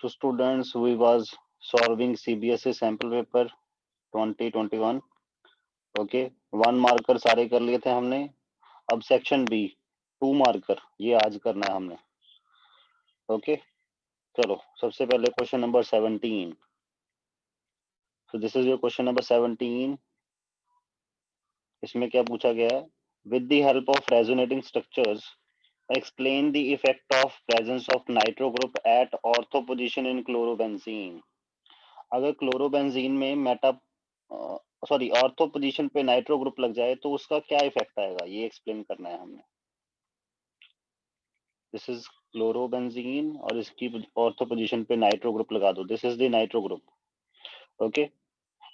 So students, we was solving CBSE sample paper 2021. Okay, 1 marker सारे कर लिए थे हमने. अब सेक्शन बी 2 मार्कर ये आज करना है हमने. ओके, चलो सबसे पहले question number 17. So this is your question number 17. इसमें क्या पूछा गया है? With the help of resonating structures, explain the effect of presence of nitro group at ortho position in chlorobenzene. अगर क्लोरोबेंजीन में ऑर्थो पोजीशन पे नाइट्रो ग्रुप लग जाए तो उसका क्या इफेक्ट आएगा, ये एक्सप्लेन करना है हमने. दिस इज क्लोरोबेंजीन और इसकी ऑर्थो पोजीशन पे नाइट्रो ग्रुप लगा दो. This is the nitro group. Okay,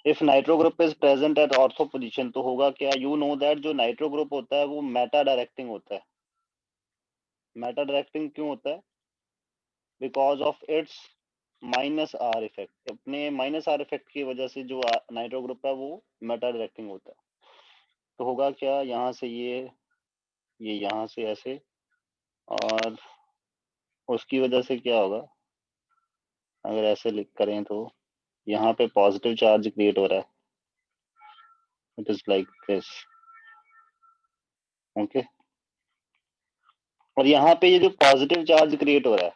if nitro group is present at ortho position तो होगा क्या? यू नो दैट जो नाइट्रो ग्रुप होता है वो मेटा डायरेक्टिंग होता है. मेटा डायरेक्टिंग क्यों होता है? Because of its minus are effect. अपने माइनस आर इफेक्ट की वजह से जो नाइट्रो ग्रुप है वो मेटा डायरेक्टिंग होता है. तो होगा क्या, यहाँ से ये यहाँ से ऐसे, और उसकी वजह से क्या होगा, अगर ऐसे लिख करें तो यहाँ पे पॉजिटिव चार्ज क्रिएट हो रहा है. It is like this. Okay, और यहाँ पे ये जो पॉजिटिव चार्ज क्रिएट हो रहा है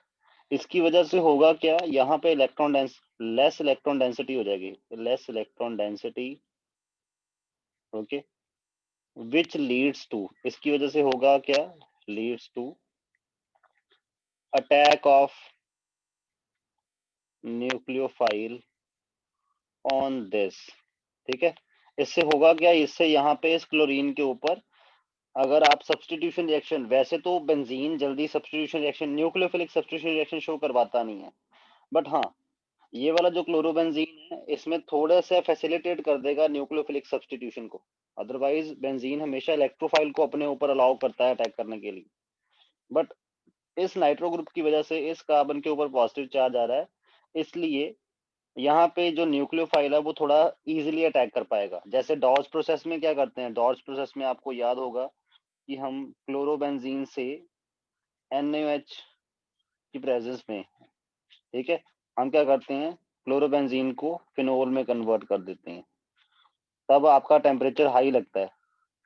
इसकी वजह से होगा क्या, यहाँ पे लेस इलेक्ट्रॉन डेंसिटी हो जाएगी. Less electron density. Okay, which leads to, इसकी वजह से होगा क्या, leads to attack of nucleophile on this. ठीक है, इससे होगा क्या, इससे यहाँ पे इस क्लोरीन के ऊपर अगर आप सब्स्टिट्यूशन रिएक्शन, वैसे तो बेंजीन जल्दी substitution reaction, nucleophilic substitution reaction show करवाता नहीं है, बट हाँ ये वाला जो क्लोरोबेंजीन है इसमें थोड़ा सा फैसिलिटेट कर देगा न्यूक्लियोफिलिक सब्स्टिट्यूशन को. अदरवाइज बेंजीन हमेशा इलेक्ट्रोफाइल को अपने ऊपर अलाउ करता है अटैक करने के लिए, बट इस नाइट्रो ग्रुप की वजह से इस कार्बन के ऊपर पॉजिटिव चार्ज आ रहा है, इसलिए यहाँ पे जो न्यूक्लियोफाइल है वो थोड़ा इजीली अटैक कर पाएगा. जैसे डॉर्स प्रोसेस में क्या करते हैं, डॉर्स प्रोसेस में आपको याद होगा कि हम क्लोरोबेंजीन से NaOH की प्रेजेंस में, ठीक है, हम क्या करते हैं, क्लोरोबेंजीन को फिनोल में कन्वर्ट कर देते हैं, तब आपका टेम्परेचर हाई लगता है.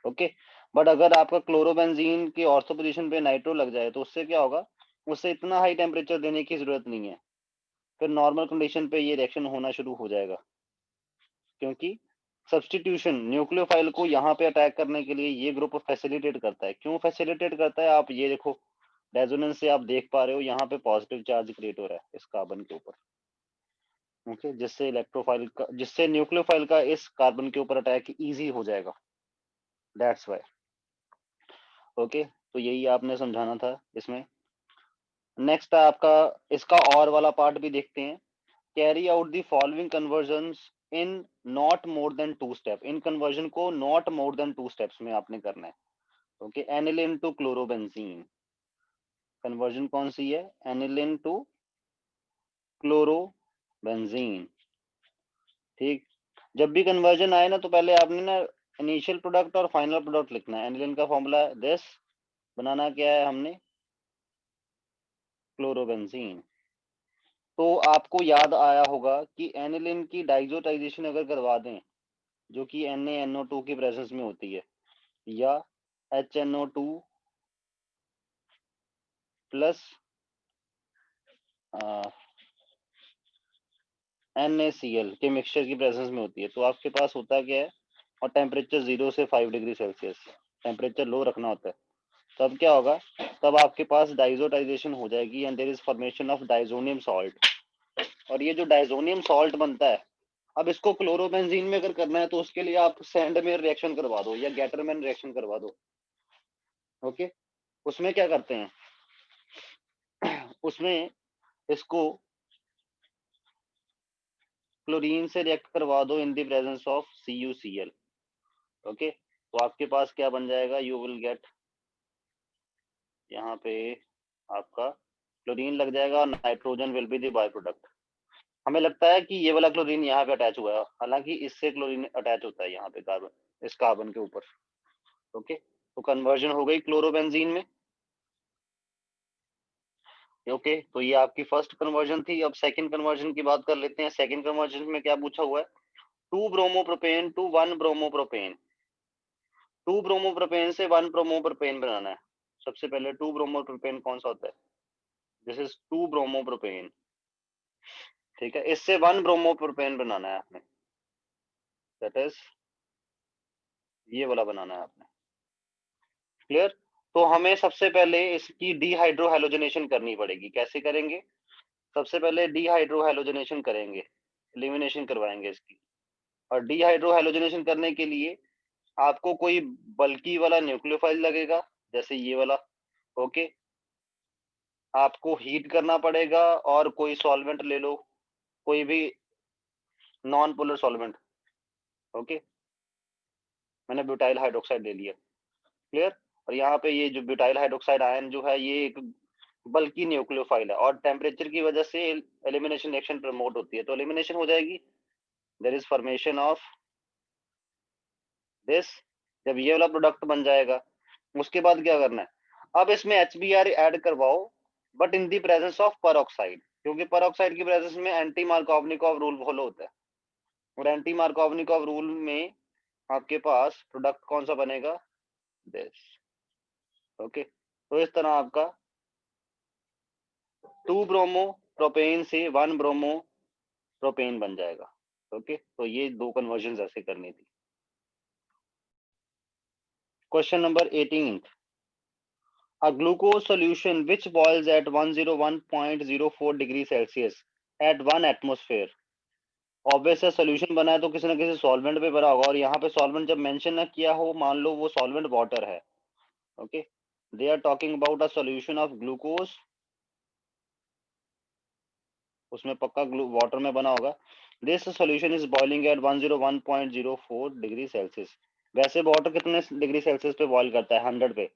ओके, बट अगर आपका क्लोरोबेंजीन की ऑर्थो पोजीशन पे नाइट्रो लग जाए तो उससे क्या होगा, उससे इतना हाई टेम्परेचर देने की जरूरत नहीं है. फिर नॉर्मल कंडीशन पे ये रिएक्शन होना शुरू हो जाएगा, क्योंकि सब्स्टिट्यूशन न्यूक्लियोफाइल को यहाँ पे अटैक करने के लिए ये ग्रुप फैसिलिटेट करता है. क्यों फैसिलिटेट करता है, आप ये देखो रेजोनेंस से आप देख पा रहे हो यहाँ पे पॉजिटिव चार्ज क्रिएट हो रहा है इस कार्बन के ऊपर. ओके, जिससे इलेक्ट्रोफाइल का, जिससे न्यूक्लियोफाइल का इस कार्बन के ऊपर अटैक इजी हो जाएगा. That's why. ओके, तो यही आपने समझाना था इसमें. नेक्स्ट है आपका, इसका और वाला पार्ट भी देखते हैं. Carry out the following conversions in not more than 2 step. इन कन्वर्जन को नॉट मोर देन 2 स्टेप्स में आपने करना है. Okay, aniline to chlorobenzene. Conversion कौन सी है, एनिलिन टू क्लोरोबेंजीन. ठीक, जब भी कन्वर्जन आए ना तो पहले आपने ना इनिशियल प्रोडक्ट और फाइनल प्रोडक्ट लिखना है. एनिलिन का फॉर्मूला है दिस, बनाना क्या है हमने, क्लोरोबेंजीन. तो आपको याद आया होगा कि एनिलिन की डाइजोटाइजेशन अगर करवा दें, जो कि NaNO2 की प्रेजेंस में होती है, या HNO2 प्लस NaCl के मिक्सचर की प्रेजेंस में होती है, तो आपके पास होता क्या है, और टेम्परेचर 0 से 5 डिग्री सेल्सियस टेम्परेचर लो रखना होता है. तब क्या होगा, तब आपके पास डाइजोटाइजेशन हो जाएगी and there is formation of diazonium salt. और ये जो डाइजोनियम सॉल्ट बनता है, अब इसको क्लोरोबेंजीन में अगर करना है तो उसके लिए आप सैंडमेयर रिएक्शन करवा दो या गेटरमैन रिएक्शन करवा दो. ओके, उसमें क्या करते हैं, उसमें इसको क्लोरीन से रिएक्ट करवा दो in the presence of CuCl. Okay, तो आपके पास क्या बन जाएगा, यू विल गेट, यहाँ पे आपका क्लोरीन लग जाएगा और nitrogen will be the by product. हमें लगता है कि ये वाला क्लोरीन यहाँ पे अटैच हुआ है, हालांकि इससे क्लोरीन अटैच होता है यहाँ पे कार्बन, इस कार्बन के ऊपर. ओके, तो कन्वर्जन हो गई क्लोरोबेंजीन में. ओके, तो ये आपकी फर्स्ट कन्वर्जन थी। अब सेकंड कन्वर्जन की बात कर लेते हैं। सेकंड कन्वर्जन में क्या पूछा हुआ है, 2 ब्रोमोप्रोपेन टू 1 ब्रोमोप्रोपेन। 2 ब्रोमोप्रोपेन से 1 ब्रोमोप्रोपेन बनाना है। सबसे पहले 2 ब्रोमोप्रोपेन कौन सा होता है, दिस इज 2 ब्रोमोप्रोपेन। ठीक है, इससे 1 ब्रोमोप्रोपेन बनाना है आपने, दैट इज ये वाला बनाना है आपने। क्लियर। तो हमें सबसे पहले इसकी डीहाइड्रो हैलोजनेशन करनी पड़ेगी। कैसे करेंगे, सबसे पहले डीहाइड्रो हैलोजनेशन करेंगे, एलिमिनेशन करवाएंगे इसकी। और डीहाइड्रो हैलोजनेशन करने के लिए आपको कोई बल्कि वाला न्यूक्लियोफाइल लगेगा, जैसे ये वाला। ओके, आपको हीट करना पड़ेगा और कोई सॉल्वेंट ले लो, कोई भी नॉन पोलर सॉल्वेंट। ओके, मैंने ब्यूटाइल हाइड्रोक्साइड ले लिया। क्लियर। और यहाँ पे ये जो ब्यूटाइल हाइड्रोक्साइड आयन जो है ये एक बल्कि न्यूक्लियोफाइल है, और टेम्परेचर की वजह से एलिमिनेशन रिएक्शन प्रमोट होती है, तो एलिमिनेशन हो जाएगी। There is formation of this. जब ये वाला प्रोडक्ट बन जाएगा, उसके बाद क्या करना है, अब इसमें HBr ऐड करवाओ, but in the presence of peroxide, क्योंकि परऑक्साइड की प्रेजेंस में एंटी मार्कोवनिकॉव रूल फॉलो होता है। और एंटी मार्कोवनिकॉव रूल में आपके पास प्रोडक्ट कौन सा बनेगा, दिस। ओके, तो इस तरह आपका 2 ब्रोमो प्रोपेन से 1 ब्रोमो प्रोपेन बन जाएगा। ओके, तो ये दो कन्वर्जन ऐसे करनी थी। Question number 18, a glucose solution which boils at 101.04 degree Celsius at 1 atmosphere। Obvious है, सोल्यूशन बना है तो किसी ना किसी सॉल्वेंट पे बना होगा, और यहाँ पे सॉल्वेंट जब मेंशन ना किया हो, मान लो वो सॉल्वेंट वाटर है। Okay, they are talking about a solution of glucose, उसमें पक्का वाटर में बना होगा। This solution is boiling at 101.04 degree Celsius. वैसे वाटर कितने डिग्री सेल्सियस पे बॉइल करता है, 100 पे,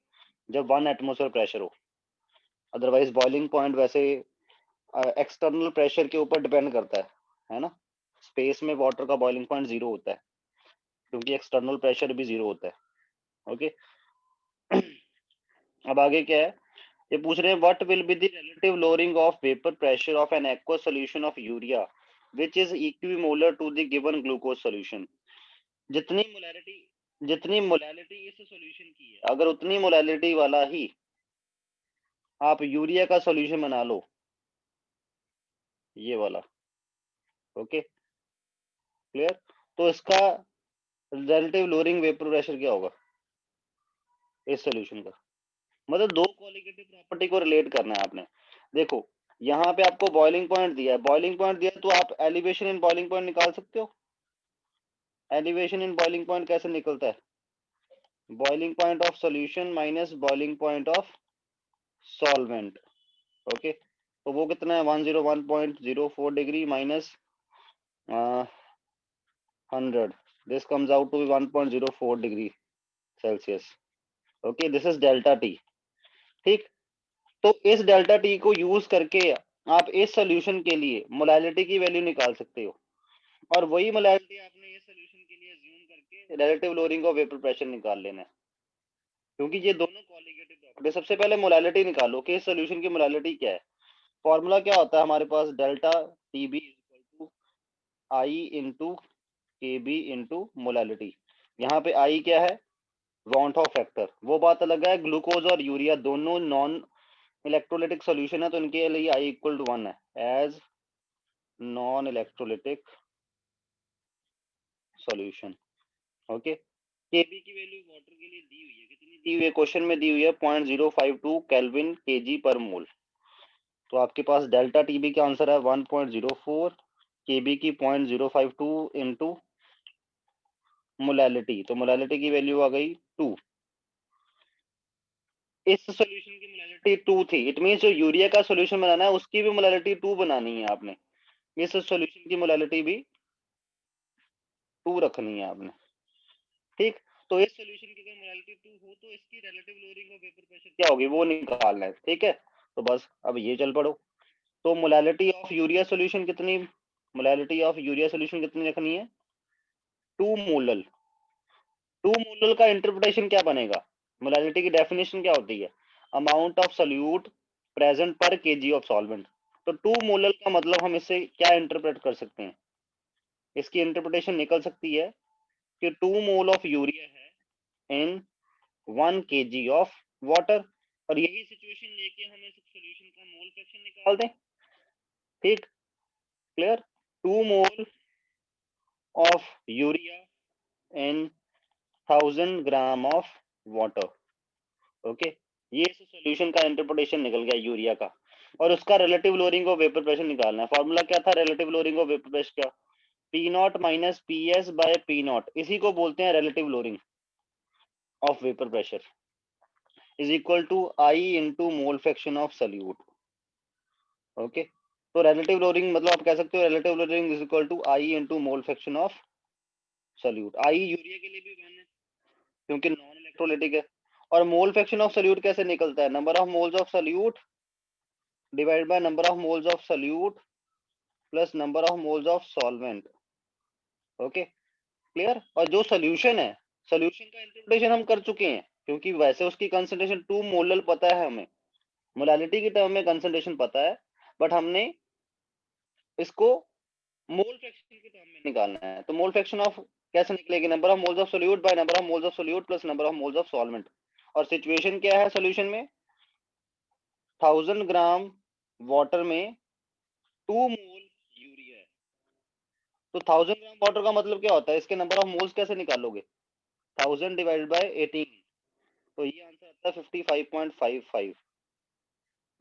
जब 1 एटमोसफेयर प्रेशर हो। अदरवाइज बॉइलिंग पॉइंट वैसे एक्सटर्नल प्रेशर के ऊपर डिपेंड करता है ना। स्पेस में वाटर का बॉइलिंग पॉइंट 0 होता है, क्योंकि एक्सटर्नल प्रेशर भी 0 होता है। ओके, अब आगे क्या है, ये पूछ रहे हैं what will be the relative lowering of vapour pressure of an aqueous solution of urea which is equimolar to the given glucose solution. जितनी मोलैलिटी इस सॉल्यूशन की है, अगर उतनी मोलैलिटी वाला ही आप यूरिया का सॉल्यूशन बना लो, ये वाला। Okay, clear. तो इसका रिलेटिव लोअरिंग वेपर प्रेशर क्या होगा इस सॉल्यूशन का। मतलब दो क्वालिटेटिव प्रॉपर्टी को रिलेट करना है आपने। देखो, यहाँ पे आपको बॉइलिंग पॉइंट दिया है, बॉइलिंग पॉइंट दिया है तो आप एलिवेशन इन बॉइलिंग पॉइंट निकाल सकते हो। एलिवेशन इन बॉइलिंग पॉइंट कैसे निकलता है, boiling point of solution minus boiling point of solvent. Okay, तो वो कितना है, 101.04 degree minus 100, this comes out to 1.04 degree Celsius. Okay, this is delta T. ठीक, तो इस डेल्टा टी को यूज करके आप इस सोल्यूशन के लिए मोलैलिटी की वैल्यू निकाल सकते हो, और वही मोलैलिटी आपने इस सोल्यूशन के लिए अज्यूम करके relative lowering of vapour pressure निकाल लेना है, क्योंकि ये दोनों कॉलिगेटिव प्रॉपर्टी। सबसे पहले मोलैलिटी निकालो कि इस सोल्यूशन की मोलैलिटी क्या है। फॉर्मूला क्या होता है हमारे पास, delta T B equal to I into K B into molality. यहाँ पे आई क्या है, वांट ऑफ फैक्टर। वो बात अलग है, ग्लूकोज और यूरिया दोनों नॉन इलेक्ट्रोलिटिक सॉल्यूशन है, तो इनके लिए आई इक्वल टू 1 है as non electrolytic solution. Okay, K B की वैल्यू वाटर के लिए दी हुई है, कितनी दी हुई है, क्वेश्चन में दी हुई है 0.052 केल्विन केजी पर मोल। तो आपके पास डेल्टा टीबी का आंसर है 1.04, केबी की 0.052 इंटू मोलैलिटी, तो मोलैलिटी की वैल्यू आ गई 2। इस सॉल्यूशन की मोलैलिटी 2 थी, इट मींस जो यूरिया का सॉल्यूशन बनाना है उसकी भी मोलैलिटी 2 बनानी है आपने, इस सॉल्यूशन की मोलैलिटी भी 2 रखनी है आपने। ठीक, तो इस सॉल्यूशन की अगर मोलैलिटी 2 हो तो इसकी relative lowering of vapour pressure क्या होगी वो निकालना है। ठीक है, तो बस अब ये चल पड़ो। तो मोलैलिटी ऑफ यूरिया सॉल्यूशन कितनी, मोलैलिटी ऑफ यूरिया सॉल्यूशन कितनी रखनी है, 2 मोलल। 2 मोलल का इंटरप्रिटेशन क्या बनेगा, मोलैलिटी की डेफिनेशन क्या होती है, अमाउंट ऑफ सॉल्यूट प्रेजेंट पर केजी ऑफ सॉल्वेंट। तो 2 मोलर का मतलब हम इससे क्या इंटरप्रेट कर सकते हैं? इसकी इंटरप्रिटेशन निकल सकती है कि 2 मोल ऑफ यूरिया है इन 1 केजी ऑफ वाटर। और यही सिचुएशन लेके हम इस सॉल्यूशन का मोल फ्रैक्शन निकाल दें। ठीक, clear? 2 mole of urea in 1000 gram of water. Okay, ये इस सॉल्यूशन का इंटरप्रिटेशन निकल गया यूरिया का। और उसका relative lowering of vapour pressure निकालना है। फॉर्मूला क्या था relative lowering of vapour pressure का? P naught minus P S by P naught, इसी को बोलते हैं relative lowering of vapour pressure, is equal to I into mole fraction of solute. Okay, तो रिलेटिव लोअरिंग मतलब आप कह सकते हो relative lowering is equal to I into mole fraction of solute. I urea के लिए भी वन है क्योंकि नॉन इलेक्ट्रोलाइटिक है। और मोल फ्रैक्शन ऑफ सॉल्यूट कैसे निकलता है? Number of moles of solute divide by number of moles of solute plus number of moles of solvent. Okay, clear? और जो सोल्यूशन है, सोल्यूशन का इंटरप्रिटेशन हम कर चुके हैं क्योंकि वैसे उसकी कंसंट्रेशन 2 मोलर पता है हमें, मोलालिटी की टर्म में कंसंट्रेशन पता है, बट हमने इसको मोल फ्रैक्शन की टर्म में निकालना है। तो मोल फ्रैक्शन ऑफ कैसे निकलेगी? Number of moles of solute by number of moles of solute plus number of moles of solvent. और सिचुएशन क्या है सोल्यूशन में? 1000 ग्राम वाटर में 2 मोल यूरिया है। तो 1000 ग्राम वाटर का मतलब क्या होता है? इसके नंबर ऑफ मोल्स कैसे निकालोगे? 1000 डिवाइडेड बाय 18, तो ये आंसर आता है 55.55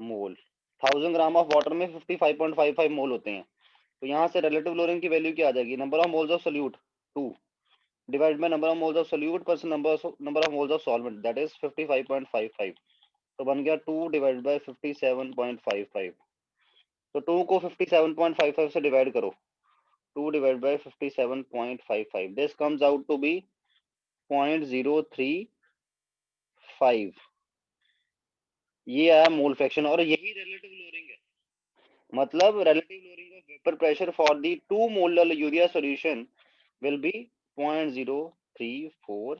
मोल। 1000 ग्राम ऑफ वाटर में 55.55 मोल होते हैं। तो यहाँ से रिलेटिव लोअरिंग की वैल्यू क्या आ जाएगी? Number of moles of solute 2 divide by number of moles of solute plus number of moles of solvent, that is 55.55। तो बन गया 2 डिवाइड बाय 57.55। तो 2 को 57.55 से डिवाइड करो, 2 divide by 57.55, this comes out to be 0.035। ये आया मोल फ्रैक्शन और यही रिलेटिव लोअरिंग है। मतलब relative lowering of vapour pressure for the 2 molar urea solution will be 0.034,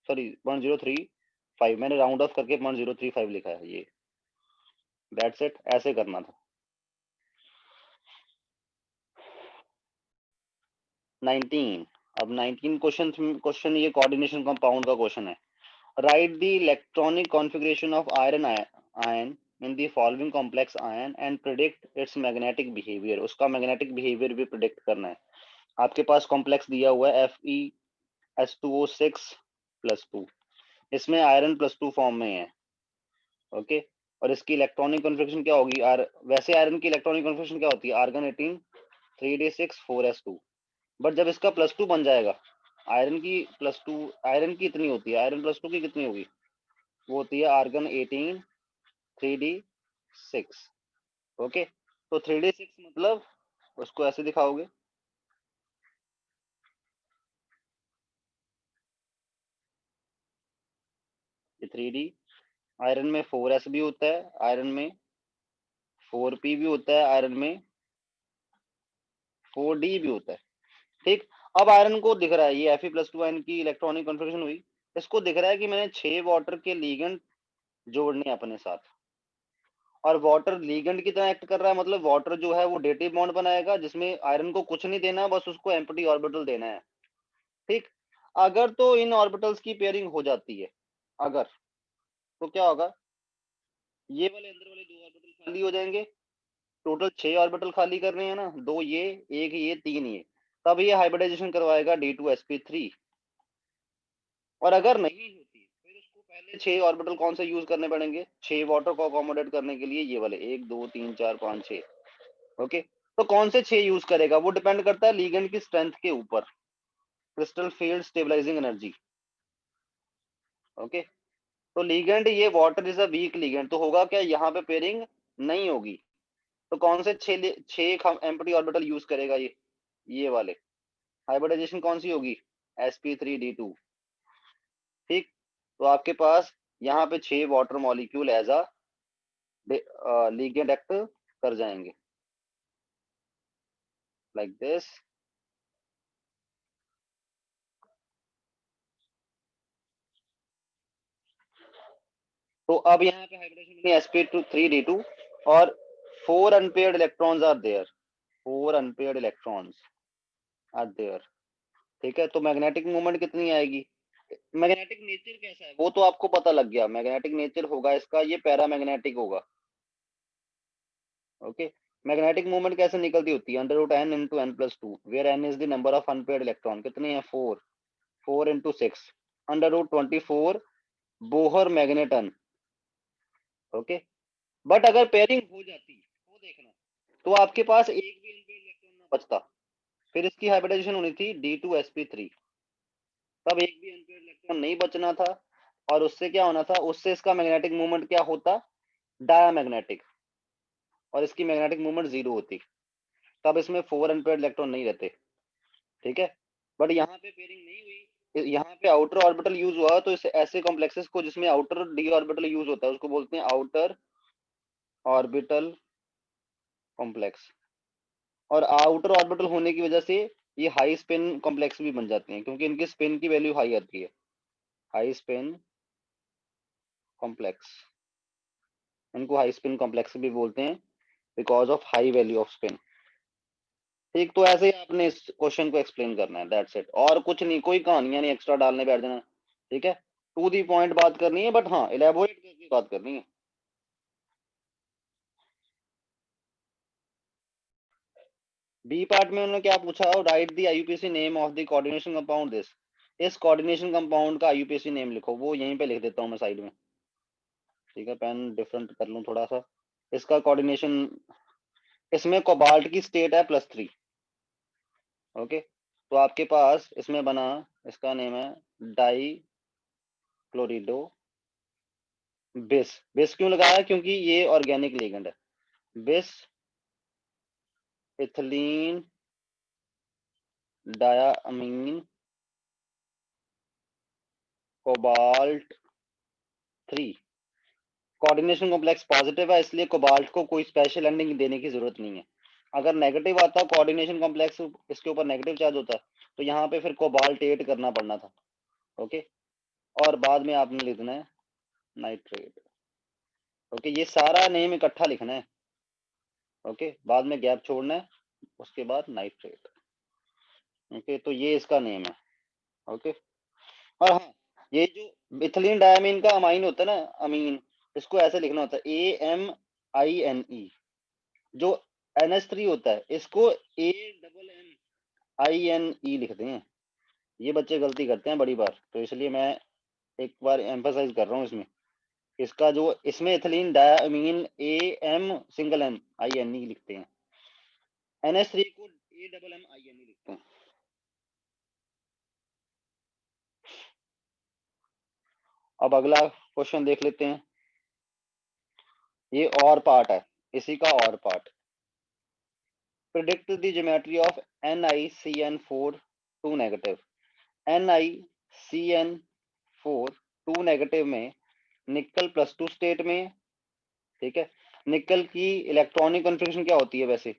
sorry 0.035, मैंने राउंड ऑफ करके 0.035 लिखा है। ये दैट्स इट, ऐसे करना था। 19, अब 19 क्वेश्चन ये कोऑर्डिनेशन कंपाउंड का क्वेश्चन है। Right the electronic configuration of iron in the following complex ion and predict its magnetic behavior। उसका मैग्नेटिक बिहेवियर भी प्रिडिक्ट करना है। आपके पास कॉम्प्लेक्स दिया हुआ है FeS2O6+2, इसमें आयरन +2 फॉर्म में है। ओके, और इसकी इलेक्ट्रॉनिक कॉन्फ़िगरेशन क्या होगी? वैसे आयरन की इलेक्ट्रॉनिक कॉन्फ़िगरेशन क्या होती है? Argon 18 3d6 4s2। बट जब इसका +2 बन जाएगा, आयरन की +2, आयरन की इतनी होती है, आयरन +2 की कितनी होगी? वो होती है आर्गन 18 3d6। ओके, तो 3d6 मतलब उसको ऐसे दिखाओगे, ये 3d। आयरन में 4s भी होता है, आयरन में 4p भी होता है, आयरन में 4d भी होता है। ठीक, अब आयरन को दिख रहा है ये Fe+2 आयन की इलेक्ट्रॉनिक कॉन्फ़िगरेशन हुई। इसको दिख रहा है कि मैंने 6 वाटर के लिगेंड जोड़ने हैं अपने साथ, और वाटर लिगेंड की तरह एक्ट कर रहा है। मतलब वाटर जो है वो डेटिव बॉन्ड बनाएगा जिसमें आयरन को कुछ नहीं देना है, बस उसको एम्प्टी ऑर्बिटल देना है। ठीक, अगर तो इन ऑर्बिटल्स की पेयरिंग हो जाती है, अगर, तो क्या होगा? ये वाले अंदर वाले 2 ऑर्बिटल खाली हो जाएंगे। टोटल 6 ऑर्बिटल खाली कर रहे हैं ना, 2 ये, 1 ये, 3 ये। तब ये हाइब्रिडाइजेशन करवाएगा D2sp3। और अगर नहीं होती फिर उसको पहले 6 ऑर्बिटल कौन से यूज करने पड़ेंगे 6 वाटर को अकोमोडेट करने के लिए? ये वाले 1 2 3 4 5 6। ओके, तो कौन से 6 यूज करेगा? वो डिपेंड करता है लिगेंड की स्ट्रेंथ के ऊपर, crystal field stabilizing energy. Okay, तो लिगेंड ये water is a weak ligand, तो होगा क्या? यहाँ पे पेयरिंग नहीं होगी। तो कौन से 6 एम्प्टी ऑर्बिटल यूज करेगा? ये वाले। हाइब्रिडाइजेशन कौन सी होगी? sp3d2। ठीक, तो आपके पास यहाँ पे 6 water molecule as a ligand act कर जाएंगे, लाइक दिस। तो अब यहाँ पे हाइब्रिडेशन sp3d2 और 4 unpaired electrons are there, 4 unpaired electrons are there. ठीक है, तो मैग्नेटिक मोमेंट कितनी आएगी? मैग्नेटिक नेचर कैसा है वो तो आपको पता लग गया, मैग्नेटिक नेचर होगा इसका ये पैरामैग्नेटिक होगा। ओके, मैग्नेटिक मूवमेंट कैसे निकलती होती है? Under root n into n plus two, where n is the number of unpaired electron. कितने हैं? 4, 4 into 6 under root 24 Bohr magneton. Okay, but अगर पेयरिंग हो जाती तो देखना, तो आपके पास एक भी अनपेयर्ड इलेक्ट्रॉन ना बचता, फिर इसकी हाइब्रिडाइजेशन होनी थी D2sp3, तब एक भी अनपेयर्ड इलेक्ट्रॉन नहीं बचना था, और उससे क्या होना था? उससे इसका मैग्नेटिक मूवमेंट क्या होता? डायामैग्नेटिक, और इसकी मैग्नेटिक मूवमेंट जीरो होती, तब इसमें 4 अनपेयर्ड इलेक्ट्रॉन नहीं रहते। ठीक है, बट यहाँ पे पेयरिंग नहीं हुई, यहाँ पे आउटर ऑर्बिटल यूज हुआ, तो इस ऐसे कॉम्प्लेक्सेस को जिसमें आउटर डी ऑर्बिटल यूज होता है उसको बोलते हैं आउटर ऑर्बिटल कॉम्प्लेक्स, और आउटर ऑर्बिटल होने की वजह से ये हाई स्पिन कॉम्प्लेक्स भी बन जाते हैं, क्योंकि इनकी स्पिन की वैल्यू हाई आती है, हाई स्पिन कॉम्प्लेक्स, इनको हाई स्पिन कॉम्प्लेक्स भी बोलते हैं because of high value off spin. ठीक, तो ऐसे ही आपने इस क्वेश्चन को एक्सप्लेन करना है, दैट्स इट, और कुछ नहीं, कोई कहानियां नहीं एक्स्ट्रा डालने बैठ जाना। ठीक है, टू दी पॉइंट बात करनी है, बट हाँ इलेबोरेट करके बात करनी है। बी पार्ट में उन्होंने क्या पूछा? Right the IUPAC name of the coordination compound this, इस कोऑर्डिनेशन कंपाउंड का आईयूपीएसी नेम लिखो, वो यहीं पे लिख देता हूँ मैं साइड में। ठीक है, पेन डिफरेंट कर लूँ थोड़ा सा, इसका कोऑर्डिनेशन, इसमें कोबाल्ट की स्टेट है +3। ओके, तो आपके पास इसमें बना, इसका नेम है डाई क्लोरिडो बिस। बिस क्यों लगाया? क्योंकि ये ऑर्गेनिक लिगेंड है, बिस ethylene diamine cobalt 3, coordination complex positive है, इसलिए कोबाल्ट को कोई स्पेशल एंडिंग देने की जरूरत नहीं है। अगर नेगेटिव आता कोऑर्डिनेशन कॉम्प्लेक्स, इसके ऊपर नेगेटिव चार्ज होता तो यहाँ पे फिर कोबाल्ट 8 करना पड़ना था। ओके, और बाद में आपने लिखना है नाइट्रेट। ओके, ये सारा नेम इकट्ठा लिखना है। ओके, बाद में गैप छोड़ना है, उसके बाद नाइट्रेट। ओके, तो ये इसका नेम है। ओके, और हाँ, ये जो मिथिलीन डायमीन का अमाइन होता है ना, अमीन, इसको ऐसे लिखना होता है AMINE। जो NH3 होता है इसको AMMINE लिखते हैं, ये बच्चे गलती करते हैं बड़ी बार, तो इसलिए मैं एक बार एम्फसाइज कर रहा हूँ इसमें, इसका जो इसमें इथिलीन डायमीन AMINE लिखते हैं, NH3 को AMMINE लिखते हैं। अब अगला क्वेश्चन देख लेते हैं, ये और पार्ट है, इसी का और part. Predict the geometry of NiCN4 2 negative. NiCN4 2 negative में निकल +2 स्टेट में। ठीक है, निकल की इलेक्ट्रॉनिक कॉन्फ़िगरेशन क्या होती है वैसे?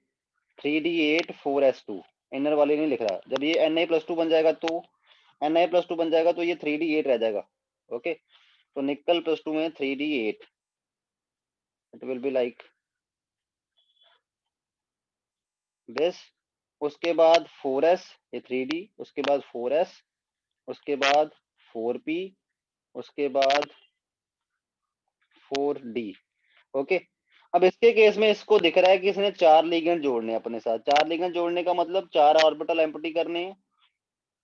3d8 4s2, इनर वाले नहीं लिख रहा, जब ये Na+2 बन जाएगा तो Na+2 बन जाएगा तो ये 3d8 रह जाएगा। ओके, तो निकल +2 में 3d8, it will be like this, उसके बाद 4s, ये 3d, उसके बाद 4s, उसके बाद 4p, उसके बाद 4d। ओके, अब इसके केस में इसको दिख रहा है कि इसने 4 लिगेंड जोड़ने हैं अपने साथ, 4 लिगेंड जोड़ने का मतलब 4 ऑर्बिटल एम्प्टी करने हैं।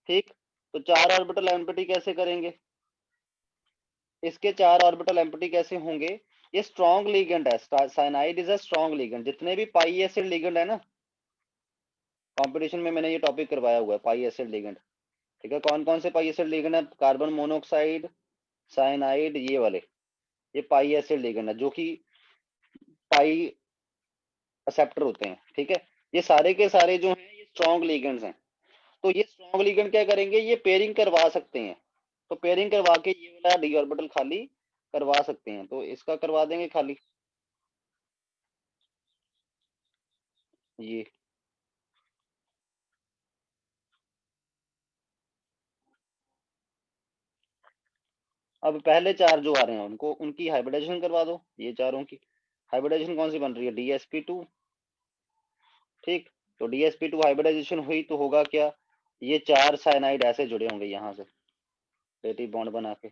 ठीक, तो 4 ऑर्बिटल एम्प्टी कैसे करेंगे? इसके 4 ऑर्बिटल एम्प्टी कैसे होंगे? ये स्ट्रॉन्ग लिगेंड है, cyanide is a strong ligand, जितने भी पाई एसिड लिगेंड है ना, कंपटीशन में मैंने ये टॉपिक करवाया हुआ है, पाई एसिड लिगेंड। ठीक है, कौन कौन से पाई एसिड लिगेंड है? कार्बन मोनोऑक्साइड, साइनाइड, ये वाले, ये पाई एसिड लिगेंड है, जो कि पाई एक्सेप्टर होते हैं। ठीक है, ये सारे के सारे जो हैं ये स्ट्रॉन्ग लिगेंड्स हैं, तो ये स्ट्रॉन्ग लिगेंड क्या करेंगे? ये पेयरिंग करवा सकते हैं, तो पेयरिंग करवा के ये वाला डी ऑर्बिटल खाली करवा सकते हैं, तो इसका करवा देंगे खाली, ये। अब पहले चार जो आ रहे हैं उनको उनकी हाइब्रिडाइजेशन करवा दो, ये चारों की हाइब्रिडाइजेशन कौन सी बन रही है, DsP2। ठीक, तो DsP2 हाइब्रिडाइजेशन हुई तो होगा क्या, ये चार साइनाइड ऐसे जुड़े होंगे यहाँ से नेगेटिव बॉन्ड बना के,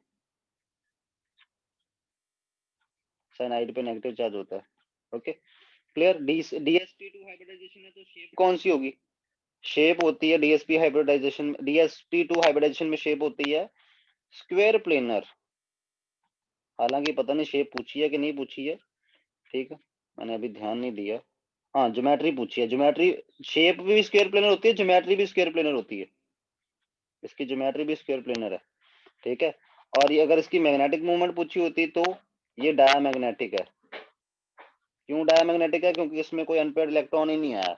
साइनाइड पे नेगेटिव चार्ज होता है। Okay clear. DsP2 हाइब्रिडाइजेशन है तो शेप कौन सी होगी, शेप होती है DsP2 हाइब्रिडाइजेशन में शेप होती है स्क्वायर प्लेनर। हालांकि पता नहीं शेप पूछी है कि नहीं पूछी है, ठीक है मैंने अभी ध्यान नहीं दिया। हाँ ज्योमेट्री पूछी है, ज्योमेट्री शेप भी स्क्वायर प्लेनर होती है, ज्योमेट्री भी स्क्वायर प्लेनर होती है, इसकी ज्योमेट्री भी स्क्वायर प्लेनर है, ठीक है। और ये अगर इसकी मैग्नेटिक मूवमेंट पूछी होती तो ये डायामैग्नेटिक है। क्यों डायामैग्नेटिक है, क्योंकि इसमें कोई अनपेयर्ड इलेक्ट्रॉन ही नहीं आया।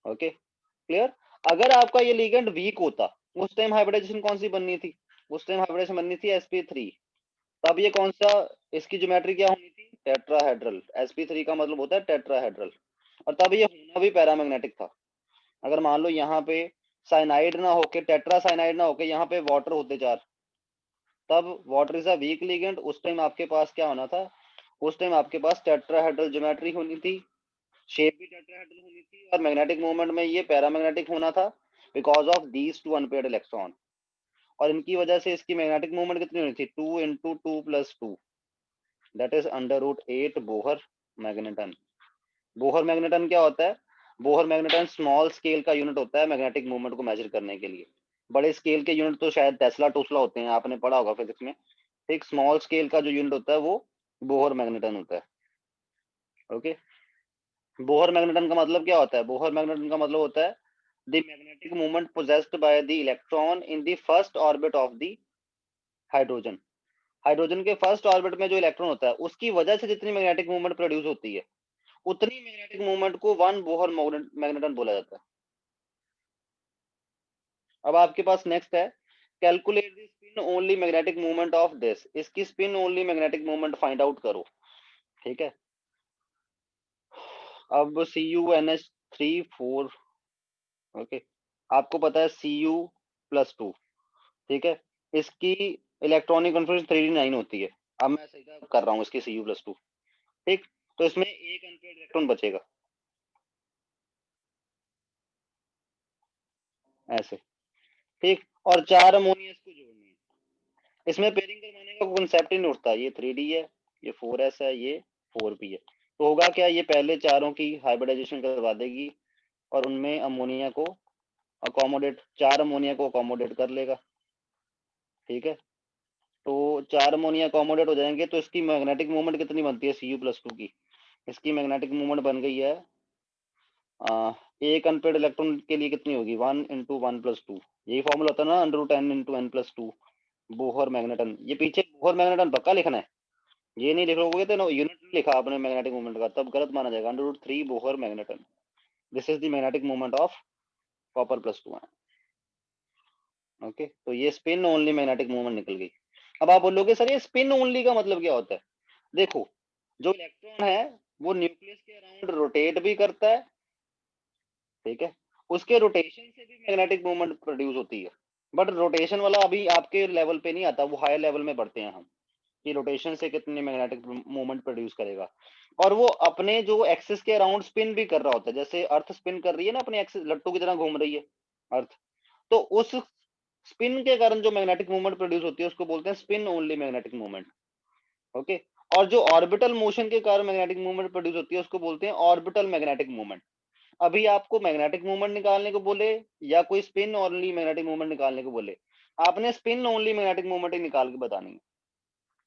Okay clear. अगर आपका ये लिगेंड वीक होता उस टाइम हाइब्रिडाइजेशन कौन सी बननी थी, उस टाइम हाइब्रिडाइजेशन बननी थी sp3। तब ये कौन सा, इसकी ज्योमेट्री क्या होनी थी, टेट्राहेड्रल। sp3 का मतलब होता है टेट्राहेड्रल, और तब ये होना भी पैरामैग्नेटिक था। अगर मान लो यहाँ पे साइनाइड ना होके, टेट्रा साइनाइड ना होके यहाँ पे वाटर होते चार, तब water is a weak ligand, उस टाइम आपके पास क्या होना था, उस टाइम आपके पास टेट्राहेड्रल ज्योमेट्री होनी थी, शेप भी टेट्राहेड्रल होनी थी, और मैग्नेटिक मूवमेंट में ये पैरामैग्नेटिक होना था because of these two unpaired electron. और इनकी वजह से इसकी मैग्नेटिक मूवमेंट कितनी होनी थी, 2 × 2 + 2, that is √8 Bohr magneton. Bohr magneton क्या होता है, बोहर मैग्नेटन स्मॉल स्केल का यूनिट होता है मैग्नेटिक मूवमेंट को मेजर करने के लिए। बड़े स्केल के यूनिट तो शायद टेस्ला टूसला होते हैं, आपने पढ़ा होगा फिजिक्स में। एक स्मॉल स्केल का जो यूनिट होता है वो बोहर मैग्नेटन होता है। ओके, बोहर मैग्नेटन का मतलब क्या होता है, बोहर मैग्नेटन का मतलब होता है the magnetic movement possessed by the electron in the first orbit of the hydrogen. Hydrogen के फर्स्ट ऑर्बिट में जो इलेक्ट्रॉन होता है उसकी वजह से जितनी मैग्नेटिक मूवमेंट प्रोड्यूस होती है, उतनी मैग्नेटिक मूवमेंट को वन बोहर मैग्नेटन बोला जाता है। अब आपके पास नेक्स्ट है, calculate the spin only magnetic movement of this. इसकी spin only magnetic movement find out करो, ठीक है। अब CuNH3 4, ओके, आपको पता है Cu+2, ठीक है, इसकी इलेक्ट्रॉनिक कन्फर्मेशन 3d9 होती है। अब मैं सीधा कर रहा हूँ इसकी Cu+2, ठीक, तो इसमें एक अनपेयर्ड इलेक्ट्रॉन बचेगा ऐसे, ठीक, और चार अमोनिया इसको जोड़नी है। इसमें पेयरिंग करवाने का कॉन्सेप्ट ही नहीं उठता, ये 3d है, ये 4s है, ये 4p है, तो होगा क्या, ये पहले चारों की हाइब्रिडाइजेशन करवा देगी और उनमें अमोनिया को अकोमोडेट, चार अमोनिया को अकोमोडेट कर लेगा, ठीक है। तो चार अमोनिया अकोमोडेट हो जाएंगे तो इसकी मैग्नेटिक मूवमेंट कितनी बनती है Cu+2 की, इसकी मैग्नेटिक मूवमेंट बन गई है एक अनपेयर्ड इलेक्ट्रॉन के लिए कितनी होगी, 1 × 1 + 2, यही फॉर्मूला होता है ना, √10 × n+2 बोहर मैग्नेटन। ये पीछे बोहर मैग्नेटन पक्का लिखना है, ये नहीं लिख लोगे तो ना यूनिट नहीं लिखा आपने मैग्नेटिक मूवमेंट का, तब गलत माना जाएगा। √3 Bohr magneton, this is the magnetic movement of copper. Okay, तो ये स्पिन ओनली मैग्नेटिक मूवमेंट निकल गई। अब आप बोलोगे सर ये स्पिन ओनली का मतलब क्या होता है, देखो जो इलेक्ट्रॉन है वो न्यूक्लियस के अराउंड रोटेट भी करता है, ठीक है, उसके रोटेशन से भी मैग्नेटिक मूवमेंट प्रोड्यूस होती है, बट रोटेशन वाला अभी आपके लेवल पे नहीं आता, वो हायर लेवल में बढ़ते हैं हम, कि रोटेशन से कितनी मैग्नेटिक मूवमेंट प्रोड्यूस करेगा। और वो अपने जो एक्सिस के अराउंड स्पिन भी कर रहा होता है, जैसे अर्थ स्पिन कर रही है ना अपने एक्सिस, लट्टू की तरह घूम रही है अर्थ, तो उस स्पिन के कारण जो मैग्नेटिक मूवमेंट प्रोड्यूस होती है उसको बोलते हैं spin only magnetic movement. Okay, और जो ऑर्बिटल मोशन के कारण मैग्नेटिक मूवमेंट प्रोड्यूस होती है उसको बोलते हैं ऑर्बिटल मैग्नेटिक मूवमेंट। अभी आपको मैग्नेटिक मूवमेंट निकालने को बोले या कोई स्पिन ओनली मैग्नेटिक मूवमेंट निकालने को बोले, आपने स्पिन ओनली मैग्नेटिक मूवमेंट ही निकाल के बतानी है।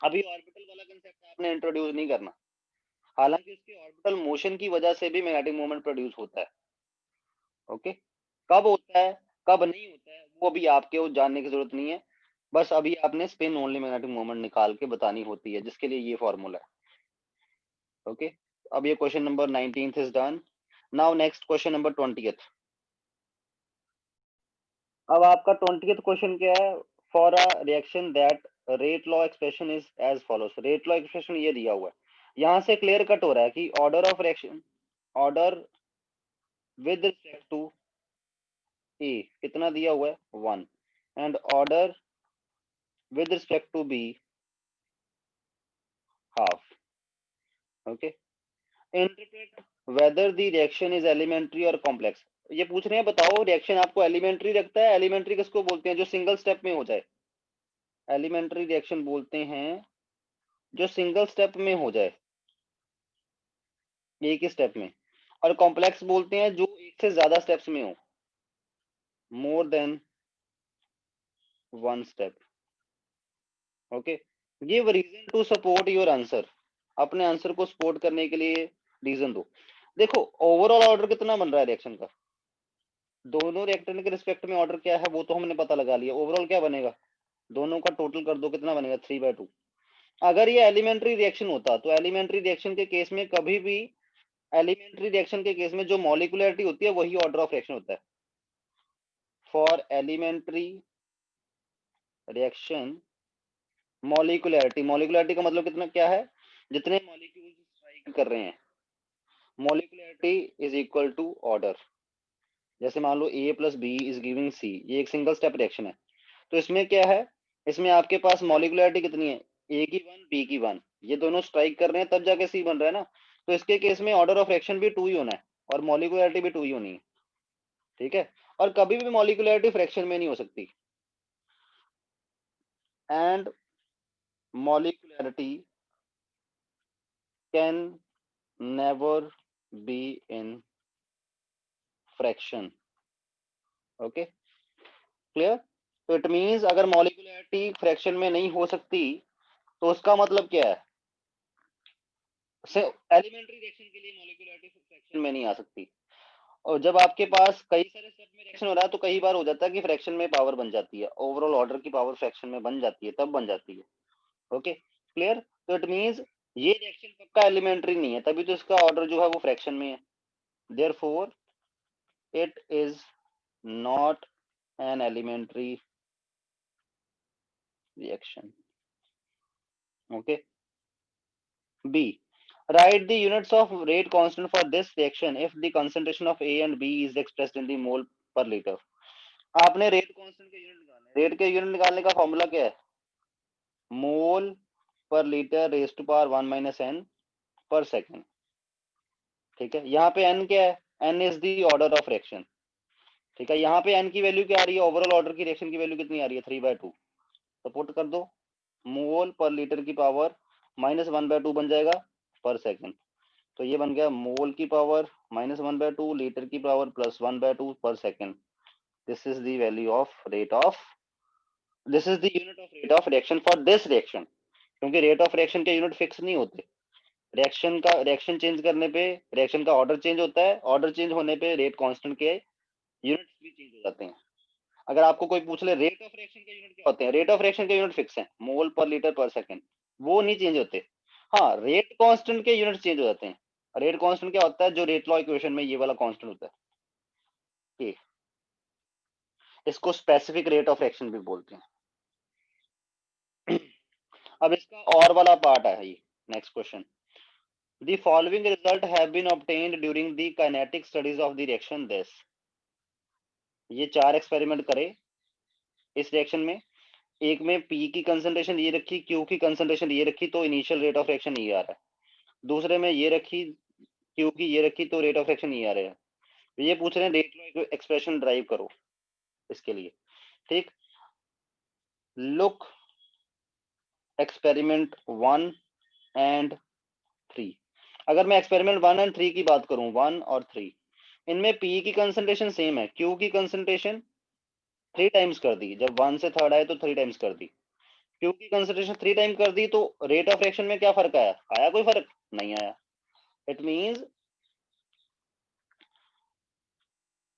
अभी ऑर्बिटल वाला कंसेप्ट आपने इंट्रोड्यूस नहीं करना, हालांकि उसके ऑर्बिटल मोशन की वजह से भी मैग्नेटिक मूवमेंट प्रोड्यूस होता है। ओके, कब होता है कब नहीं होता है वो अभी आपके वो जानने की जरूरत नहीं है, बस अभी आपने स्पिन ओनली मैग्नेटिक मूवमेंट निकाल के बतानी होती है, जिसके लिए ये फॉर्मूला है। ओके, अब ये question number 19 is done. Now next question number 20। अब आपका 20th क्वेश्चन क्या है, for a reaction that rate law expression is as follows. Rate law expression ये दिया हुआ है, यहाँ से क्लियर कट हो रहा है कि order of reaction, order with respect to A कितना दिया हुआ है 1, and order with respect to B half. Okay. Interpret whether the reaction is elementary or complex. ये पूछ रहे हैं बताओ रिएक्शन आपको एलिमेंट्री लगता है? एलिमेंट्री किसको बोलते हैं? जो सिंगल स्टेप में हो जाए एलिमेंट्री रिएक्शन बोलते हैं, जो सिंगल स्टेप में हो जाए, एक ही स्टेप में। और कॉम्प्लेक्स बोलते हैं जो एक से ज्यादा स्टेप्स में हो, more than one step. Okay, give reason to support your answer. अपने आंसर को सपोर्ट करने के लिए रीजन दो। देखो ओवरऑल ऑर्डर कितना बन रहा है रिएक्शन का, दोनों रिएक्टेंट के रिस्पेक्ट में ऑर्डर क्या है वो तो हमने पता लगा लिया। ओवरऑल क्या बनेगा, दोनों का टोटल कर दो, कितना बनेगा 3/2। अगर ये एलिमेंट्री रिएक्शन होता तो एलिमेंट्री रिएक्शन के केस में कभी भी, एलिमेंट्री रिएक्शन के केस में जो मॉलिक्यूलरिटी होती है वही ऑर्डर ऑफ रिएक्शन होता है। For elementary reaction molecularity, molecularity का मतलब कितना क्या है, जितने मॉलिक्यूल्स स्ट्राइक कर रहे हैं, molecularity is equal to order. जैसे मान लो A + B is giving C, ये एक सिंगल स्टेप रिएक्शन है, तो इसमें क्या है, इसमें आपके पास मॉलिक्यूलरिटी कितनी है, A की 1 B की 1, ये दोनों स्ट्राइक कर रहे हैं तब जाके C बन रहा है ना। तो इसके केस में ऑर्डर ऑफ रिएक्शन भी 2 ही होना है और मॉलिक्यूलरिटी भी 2 ही होनी है। ठीक है, और कभी भी मॉलिक्यूलरिटी फ्रैक्शन में नहीं हो सकती। And molecularity can never be in fraction. Okay, clear. तो इट मींस अगर मॉलिक्यूलरिटी फ्रैक्शन में नहीं हो सकती तो उसका मतलब क्या है, एलिमेंट्री रिएक्शन के लिए मॉलिक्यूलरिटी फ्रैक्शन में नहीं आ सकती। और जब आपके पास कई सारे स्टेप में रिएक्शन हो रहा है तो कई बार हो जाता है कि फ्रैक्शन में पावर बन जाती है, ओवरऑल ऑर्डर की पावर फ्रैक्शन में बन जाती है, तब बन जाती है। Okay, clear. तो इट मींस ये रिएक्शन पक्का एलिमेंट्री नहीं है, तभी तो इसका ऑर्डर जो है वो फ्रैक्शन में है। Therefore it is not an elementary reaction. Okay, B, write the units of rate constant for this reaction if the concentration of A and B is expressed in the mole per liter। आपने rate constant के unit निकालने, rate के unit निकालने का formula क्या है, mole per litre raise to power 1 - n per second. ठीक है, यहाँ पे n क्या है, n is the order of reaction. ठीक है, यहाँ पे n की वैल्यू क्या आ रही है, ओवरऑल ऑर्डर की रिएक्शन की वैल्यू कितनी आ रही है, 3/2। सपोर्ट कर दो, मोल पर लीटर की पावर -1/2 बन जाएगा पर सेकेंड। तो ये बन गया मोल की पावर -1/2 लीटर की पावर +1/2 पर second. This is the value of rate of, this is the unit of rate of reaction for this reaction. क्योंकि रेट ऑफ रिएक्शन के यूनिट फिक्स नहीं होते, रिएक्शन का, रिएक्शन चेंज करने पे रिएक्शन का ऑर्डर चेंज होता है, ऑर्डर चेंज होने पे रेट कांस्टेंट के यूनिट्स भी चेंज हो जाते हैं। अगर आपको कोई पूछ ले रेट ऑफ रिएक्शन के यूनिट क्या होते हैं, रेट ऑफ रिएक्शन के यूनिट फिक्स हैं, मोल पर लीटर पर सेकेंड, वो नहीं चेंज होते। हाँ, रेट कांस्टेंट के यूनिट चेंज हो जाते हैं। रेट कांस्टेंट क्या होता है, जो रेट लॉ इक्वेशन में ये वाला कांस्टेंट होता है, ये इसको स्पेसिफिक रेट ऑफ रिएक्शन भी बोलते हैं। अब इसका और वाला पार्ट है ये, next question. The following result have been obtained during the kinetic studies of the reaction this। ये 4 एक्सपेरिमेंट करे इस रिएक्शन में, एक में P की कंसंट्रेशन ये रखी, Q की कंसंट्रेशन ये रखी, तो इनिशियल रेट ऑफ रिएक्शन ये आ रहा है। दूसरे में ये रखी, Q की ये रखी, तो रेट ऑफ रिएक्शन ये आ रहा है। ये पूछ रहे हैं रेट लॉ एक्सप्रेशन ड्राइव करो इसके लिए। ठीक, लुक एक्सपेरिमेंट 1 एंड 3। अगर मैं एक्सपेरिमेंट 1 एंड 3 की बात करूं, 1 और 3, इनमें P की कंसंट्रेशन सेम है, Q की कंसंट्रेशन 3 टाइम्स कर दी, जब 1 से 3rd आए तो 3 टाइम्स कर दी। Q की कंसंट्रेशन 3 टाइम कर दी, तो रेट ऑफ रिएक्शन में क्या फर्क आया, आया कोई फर्क नहीं आया। It means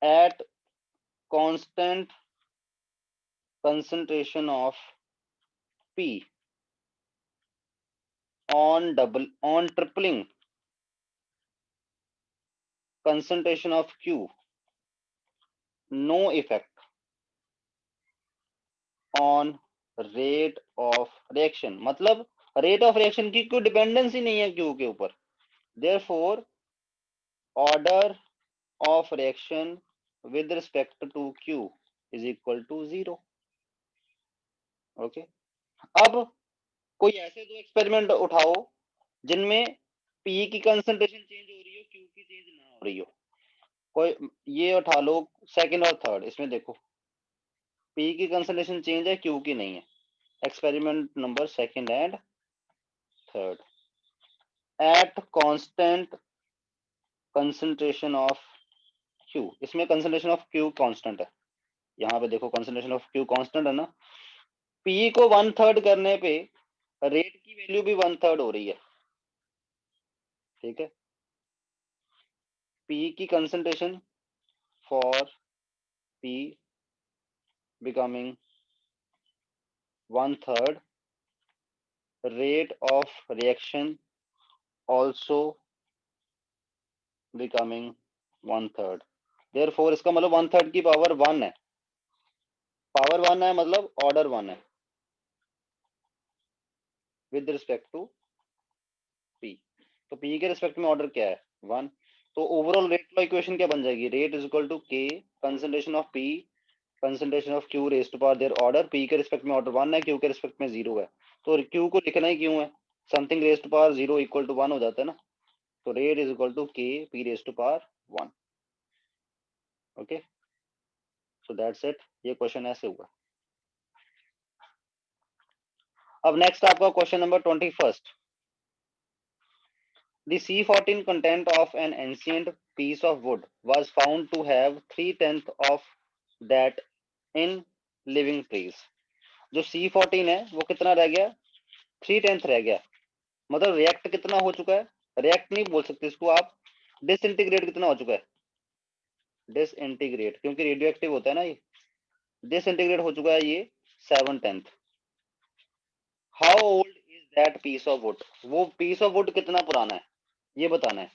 at constant concentration of P on tripling concentration of Q, no effect on rate of reaction। मतलब रेट ऑफ रिएक्शन की कोई डिपेंडेंसी नहीं है Q के ऊपर, therefore order of reaction with respect to Q is equal to 0। Okay, अब कोई ऐसे दो एक्सपेरिमेंट उठाओ जिनमें पी की कंसंट्रेशन चेंज हो रही हो, क्यू की चेंज ना हो रही हो। कोई ये उठा लो सेकंड और थर्ड, इसमें देखो पी की कंसंट्रेशन चेंज है, क्यू की नहीं है। Experiment number second and third, at constant concentration of Q, इसमें कंसंट्रेशन ऑफ क्यू कांस्टेंट है, यहाँ पे देखो कंसंट्रेशन ऑफ क्यू कांस्टेंट है ना, पी को 1/3 करने पे रेट की वैल्यू भी 1/3 हो रही है, ठीक है। पी की concentration for P becoming 1/3, rate of reaction also becoming 1/3, therefore इसका मतलब 1/3 की पावर 1 है, पावर 1 है मतलब ऑर्डर 1 है विद रिस्पेक्ट टू पी। तो पी के रिस्पेक्ट में ऑर्डर क्या है 1। तो ओवरऑल रेट लॉ इक्वेशन क्या बन जाएगी, rate is equal to k concentration of P concentration of Q raise to power their order, P के रिस्पेक्ट में ऑर्डर 1 है, क्यू के रिस्पेक्ट में 0 है, तो क्यू को लिखना ही क्यों है, something raise to power 0 equal to 1 हो जाता है ना, तो rate is equal to k P raise to power 1। Okay, so that's it, ये क्वेश्चन ऐसे हुआ। अब नेक्स्ट आपका question number 21। The C14 content of an ancient piece of wood was found to have 3/10 of that in living trees। जो C14 है वो कितना रह गया, 3/10 रह गया, मतलब रिएक्ट कितना हो चुका है, रिएक्ट नहीं बोल सकते इसको आप, डिसइंटीग्रेट कितना हो चुका है, डिसइंटीग्रेट, क्योंकि रेडियो एक्टिव होता है ना ये, डिसइंटीग्रेट हो चुका है ये 7/10। How old is that piece of wood, वो पीस ऑफ वुड कितना पुराना है ये बताना है।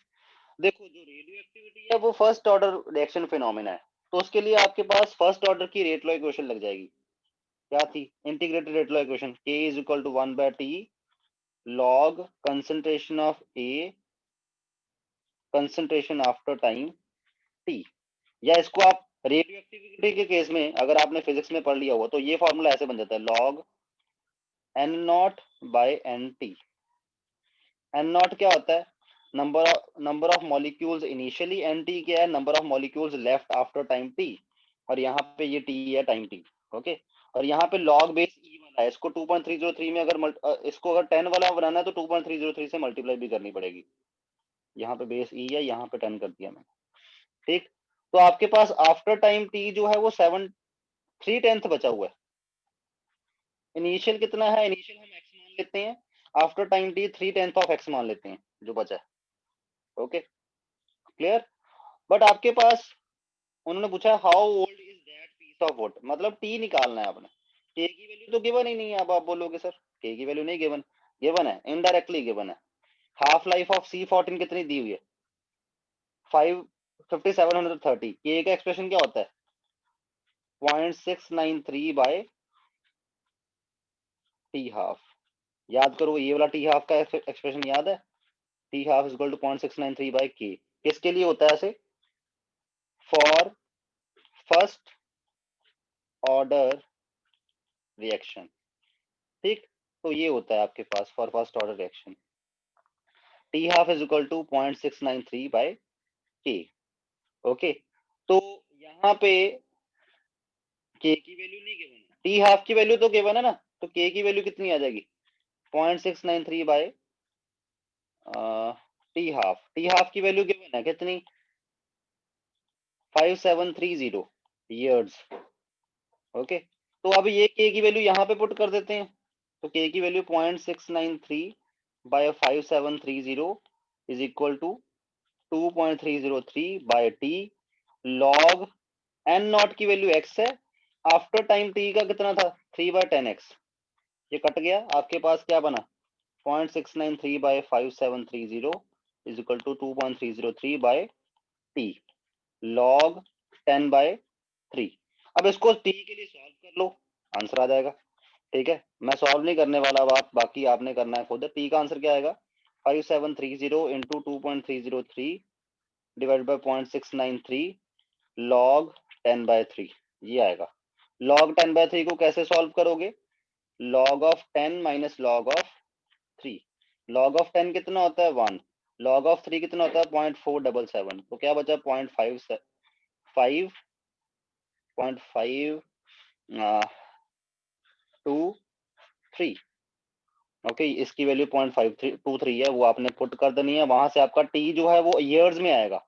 देखो जो रेडियो एक्टिविटी है वो फर्स्ट ऑर्डर रिएक्शन फिनोमेना है, तो उसके लिए आपके पास फर्स्ट ऑर्डर की रेट लॉ इक्वेशन लग जाएगी, क्या थी, integrated rate law equation, K is equal to 1/T log concentration of A concentration after time T। या इसको आप रेडियो एक्टिविटी के केस में अगर आपने फिजिक्स में पढ़ लिया हुआ तो ये फॉर्मूला ऐसे बन जाता है, log N0/NT। N0 क्या होता है, number of molecules initially, NT क्या है, number of molecules left after time T, और यहाँ पे ये T है टाइम T। ओके, और यहाँ पे लॉग बेस E वाला है, इसको 2.303 में अगर इसको अगर 10 वाला बनाना है तो 2.303 से मल्टीप्लाई भी करनी पड़ेगी, यहाँ पे बेस E है, यहाँ पे 10 कर दिया मैंने, ठीक। तो आपके पास आफ्टर टाइम T जो है वो 3/10 बचा हुआ है, इनिशियल कितना है, इनिशियल हम x मान लेते हैं, after time T 3/10 of x मान लेते हैं जो बचा है। Okay, clear. बट आपके पास उन्होंने पूछा how old is that piece of wood, मतलब टी निकालना है आपने, के की वैल्यू तो गिवन ही नहीं है, अब आप बोलोगे सर के की वैल्यू नहीं गिवन, गिवन है इनडायरेक्टली गिवन है। हाफ लाइफ ऑफ C14 कितनी दी हुई है 5730, के का एक्सप्रेशन क्या होता है 0.693 टी हाफ, याद करो ये वाला टी हाफ का एक्सप्रेशन याद है, T half is equal to 0.693 के, किसके लिए होता है ऐसे, फॉर फर्स्ट ऑर्डर रिएक्शन, ठीक। तो ये होता है आपके पास for first order reaction, T half is equal to 0.693/K। Okay, तो यहाँ पे के की वैल्यू नहीं गिवन है, टी हाफ की वैल्यू तो गिवन है ना, तो के की वैल्यू कितनी आ जाएगी 0.693 टी हाफ, टी हाफ की वैल्यू गिवन है कितनी 5730 ईयर्स। ओके, तो अब ये के की वैल्यू यहाँ पे पुट कर देते हैं, तो के की value 0.693/5730 is equal to 2.303/T log N0 की वैल्यू x है, आफ्टर टाइम T का कितना था 3/10x, ये कट गया, आपके पास क्या बना 0.693/5730 is equal to 2.303/T log 10/3। अब इसको T के लिए सॉल्व कर लो, आंसर आ जाएगा, ठीक है। मैं सॉल्व नहीं करने वाला, बात बाकी आपने करना है खुद। T का आंसर क्या आएगा 5730 इंटू 2.303 डिवाइड बाई 0.693 log 10/3, ये आएगा। log 10/3 को कैसे सॉल्व करोगे, log of 10 minus log of 3, log of 10 कितना होता है 1, लॉग ऑफ 3 कितना होता है 0.477, तो क्या बचा 0.523। ओके, इसकी वैल्यू 0.523 है, वो आपने पुट कर देनी है। वहां से आपका टी जो है वो ईयर्स में आएगा,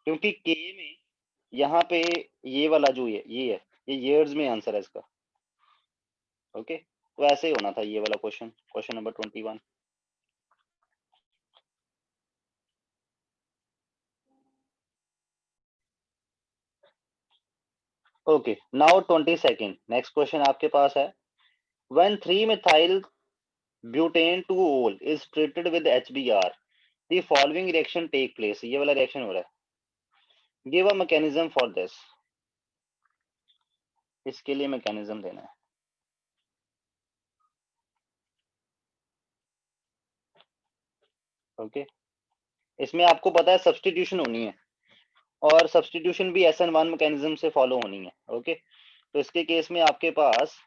क्योंकि के में यहाँ पे ये वाला जो ये है, ये ईयर्स में आंसर है इसका। ओके, तो ऐसे ही होना था ये वाला question, question number 21। Okay, now 22nd next question आपके पास है, when 3 methyl butane 2-ol is treated with HBr, the following reaction take place. ये वाला रिएक्शन हो रहा है, give a mechanism for this. इसके लिए मैकेनिज्म देना है। ओके, इसमें आपको पता है सब्सटीट्यूशन होनी है, और सब्सटीट्यूशन भी SN1 मैकेनिज्म से फॉलो होनी है। ओके, तो इसके केस में आपके पास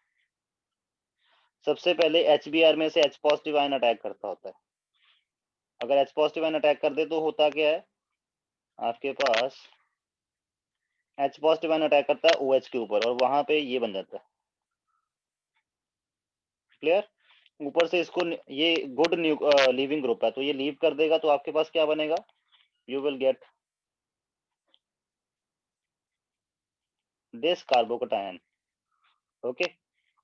सबसे पहले HBr में से H पॉजिटिव आयन अटैक करता होता है। अगर H पॉजिटिव आयन अटैक कर दे तो होता क्या है, आपके पास H पॉजिटिव आयन अटैक करता है OH के ऊपर, और वहां पे ये बन जाता है। क्लियर? ऊपर से इसको ये गुड लीविंग ग्रुप है, तो ये लीव कर देगा, तो आपके पास क्या बनेगा, you will get this carbocation. Okay,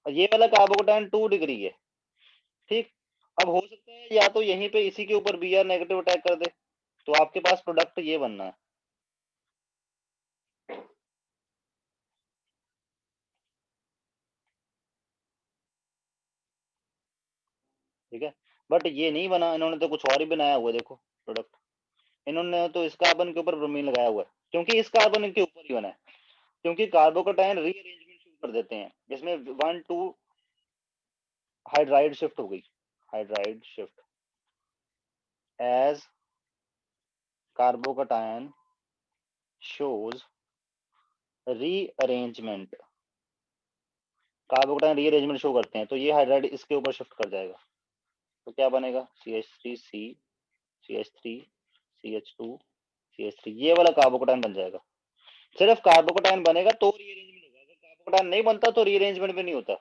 और ये वाला कार्बोकटायन 2 डिग्री है। ठीक, अब हो सकता है या तो यहीं पे इसी के ऊपर Br नेगेटिव अटैक कर दे, तो आपके पास प्रोडक्ट ये बनना है। ठीक है, बट ये नहीं बना, इन्होंने तो कुछ और ही बनाया हुआ है। देखो प्रोडक्ट, इन्होंने तो इस कार्बन के ऊपर ब्रोमीन लगाया हुआ है, क्योंकि इस कार्बन के ऊपर ही बना है, क्योंकि कार्बोकटायन रीअरेंजमेंट शुरू कर देते हैं, इसमें 1 2 हाइड्राइड शिफ्ट हो गई, hydride shift as carbocation shows rearrangement. Carbocation rearrangement show करते हैं, तो ये हाइड्राइड इसके ऊपर शिफ्ट कर जाएगा, तो क्या बनेगा CH3C CH3 CH2 CH3, ये वाला कार्बोकटायन बन जाएगा। सिर्फ कार्बोकटायन बनेगा तो रीअरेंजमेंट होगा, अगर कार्बोकटायन नहीं बनता तो रीअरेंजमेंट भी नहीं होता।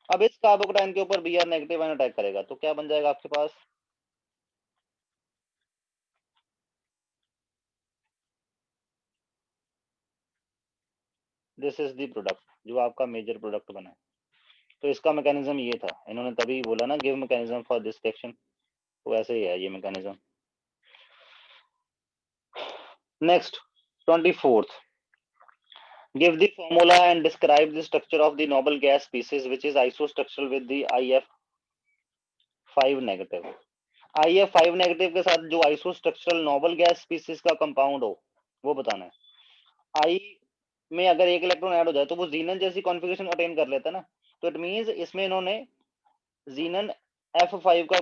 अब इस कार्बोकटायन के ऊपर Br नेगेटिव आयन अटैक करेगा, तो क्या बन जाएगा आपके पास, दिस इज द प्रोडक्ट, जो आपका मेजर प्रोडक्ट बना है। तो इसका मैकेनिज्म ये था, इन्होंने तभी बोला ना give mechanism for this reaction, तो ऐसे ही है ये mechanism. Next 24th, give the formula and describe the structure of the noble gas species which is isostructural with the IF5 negative। IF5 negative के साथ जो आइसोस्ट्रक्चरल नोबल गैस स्पीसीज का compound हो वो बताना है। आई में अगर एक इलेक्ट्रॉन ऐड हो जाए तो वो जीनन जैसी कॉन्फ़िगरेशन अटेन कर लेता है ना, तो इट मींस इसमें इन्होंने जीनन F5 का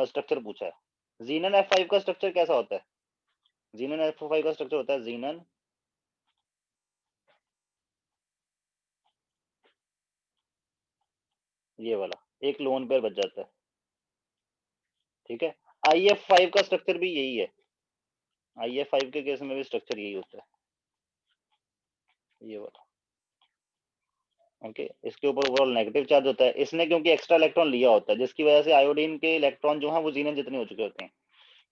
स्ट्रक्चर पूछा है। जीनन F5 का स्ट्रक्चर कैसा होता है, जीनन F5 का स्ट्रक्चर होता है जीनन ये वाला, एक लोन पेयर बच जाता है। ठीक है, IF5 का स्ट्रक्चर भी यही है, IF5 के केस में भी स्ट्रक्चर यही होता है, ये वाला। ओके, इसके ऊपर ओवरऑल नेगेटिव चार्ज होता है, इसने क्योंकि एक्स्ट्रा इलेक्ट्रॉन लिया होता है, जिसकी वजह से आयोडीन के इलेक्ट्रॉन जो है वो जीनन जितने हो चुके होते हैं।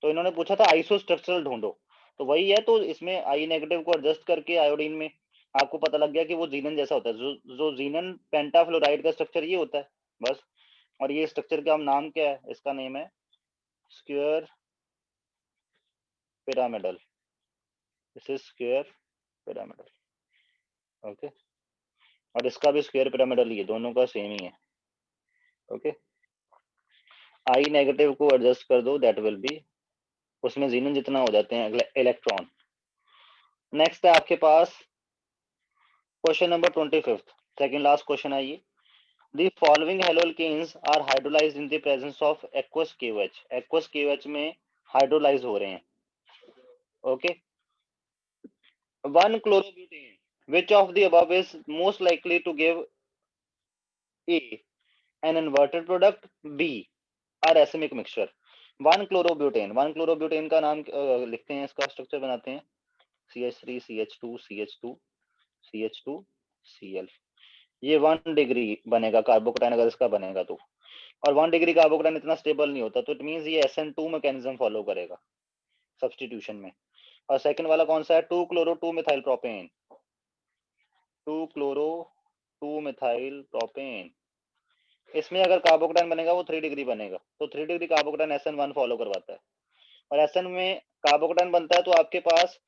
तो इन्होंने पूछा था आइसोस्ट्रक्चरल ढूंढो, तो वही है, तो इसमें आई नेगेटिव को एडजस्ट करके आयोडीन में आपको पता लग गया कि वो जीनन जैसा होता है, जो जीनन पेंटाफ्लोराइड का स्ट्रक्चर ये होता है बस। और ये स्ट्रक्चर का नाम क्या है, इसका नेम है square pyramidal, this is square pyramidal. Okay, और इसका भी स्क्वायर पिरामिडल ही है, दोनों का सेम ही है। ओके, आई नेगेटिव को एडजस्ट कर दो, दैट विल बी, उसमें जीनन जितना हो जाते हैं इलेक्ट्रॉन। नेक्स्ट है आपके पास question number 25, second last question है ये, the following haloalkanes are hydrolyzed in the presence of aqueous KOH। aqueous KOH में हाइड्रोलाइज हो रहे हैं। Okay, 1 chlorobutane, which of the above is most likely to give A an inverted product, B a racemic mixture। One chlorobutane का नाम लिखते हैं, इसका structure बनाते हैं CH3 CH2 CH2 CH2 Cl। ये 1 डिग्री बनेगा कार्बोकेटाइन अगर इसका बनेगा तो, और 1 डिग्री कार्बोकेटाइन इतना स्टेबल नहीं होता, तो इट मींस ये SN2 मैकेनिज्म फॉलो करेगा सब्स्टिट्यूशन में। और सेकंड वाला कौन सा है, 2 chloro 2 methyl propane, 2 chloro 2 methyl propane. इसमें अगर कार्बोकेटाइन बनेगा वो 3 डिग्री बनेगा, तो 3 डिग्री कार्बोकेटाइन SN1 फॉलो करवाता है। और SN में कार्बोकेटाइन बनता है तो आपके पास